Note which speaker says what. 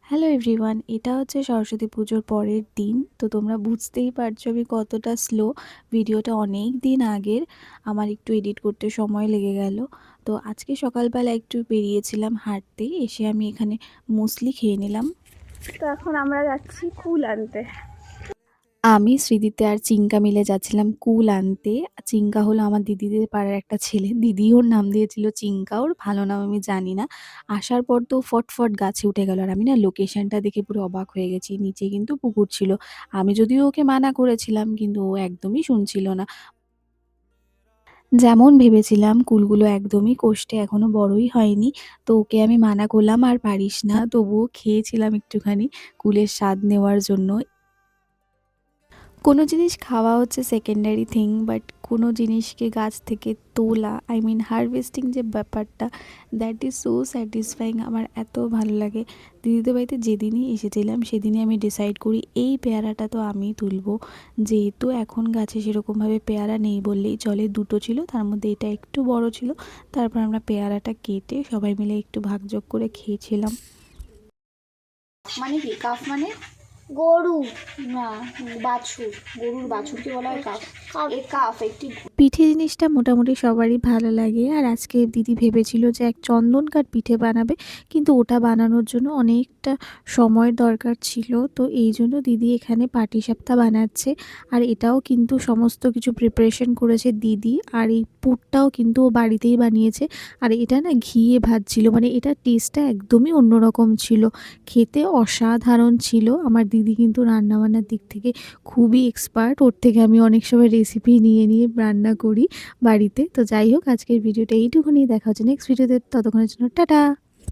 Speaker 1: Hello everyone, এটা হচ্ছে সরস্বতী পুজোর পরের দিন। তো তোমরা বুঝতেই পারছো আমি কতটা স্লো। ভিডিওটা অনেক দিন আগের, আমার একটু এডিট করতে সময় লেগে গেল। তো আজকে সকালবেলা একটু বেরিয়েছিলাম হাঁটতে, এসে আমি এখানে মুসলি খেয়ে নিলাম।
Speaker 2: তো এখন আমরা যাচ্ছি কুল আনতে।
Speaker 1: আমি শ্রীদিতে আর চিঙ্কা মিলে যাচ্ছিলাম কুল আনতে। চিঙ্কা হলো আমার দিদিদের পাড়ার একটা ছেলে, দিদি ওর নাম দিয়েছিল চিঙ্কা, ওর ভালো নাম আমি জানি না। আসার পর তো ফটফট গাছে উঠে গেল, আর আমি না লোকেশনটা দেখে পুরো অবাক হয়ে গেছি। নিচে কিন্তু পুকুর ছিল, আমি যদিও ওকে মানা করেছিলাম কিন্তু ও একদমই শুনছিল না। যেমন ভেবেছিলাম কুলগুলো একদমই কোষ্টে, এখনো বড়ই হয়নি। তো ওকে আমি মানা করলাম আর পারিস না, তবুও খেয়েছিলাম একটুখানি কুলের স্বাদ নেওয়ার জন্য। কোনো জিনিস খাওয়া হচ্ছে সেকেন্ডারি থিং, বাট কোনো জিনিসকে গাছ থেকে তোলা, আই মিন হারভেস্টিং যে ব্যাপারটা, দ্যাট ইজ সো স্যাটিসফাইং। আমার এত ভালো লাগে। দিদিদের বাড়িতে যেদিনই এসেছিলাম সেদিনই আমি ডিসাইড করি এই পেয়ারাটা তো আমি তুলবো। যেহেতু এখন গাছে সেরকমভাবে পেয়ারা নেই বললেই চলে, দুটো ছিল, তার মধ্যে এটা একটু বড় ছিল। তারপর আমরা পেয়ারাটা কেটে সবাই মিলে একটু ভাগযোগ করে খেয়েছিলাম।
Speaker 2: মানে কি কাফ? মানে গরু না, বাছুর। গরুর বাছুরকে বলা হয় কাফ। এ কাফ একটি।
Speaker 1: পিঠে জিনিসটা মোটামুটি সবারই ভালো লাগে, আর আজকে দিদি ভেবেছিল যে এক চন্দন কাঠ পিঠে বানাবে, কিন্তু ওটা বানানোর জন্য অনেকটা সময়ের দরকার ছিল। তো এই জন্য দিদি এখানে পাটিসাপটা বানাচ্ছে, আর এটাও কিন্তু সমস্ত কিছু প্রিপারেশন করেছে দিদি। আর এই পুরটাও কিন্তু ও বাড়িতেই বানিয়েছে, আর এটা না ঘিয়ে ভাজছিল, মানে এটা টেস্টটা একদমই অন্যরকম ছিল, খেতে অসাধারণ ছিল। আমার দিদি কিন্তু রান্নাবান্নার দিক থেকে খুবই এক্সপার্ট, ওর থেকে আমি অনেক সময় রেসিপি নিয়ে নিয়ে রান্না করি বাড়িতে। তো যাই হোক, আজকের ভিডিওটা এইটুকুনি, দেখা হচ্ছে নেক্সট ভিডিওতে, ততক্ষণের জন্য টাটা।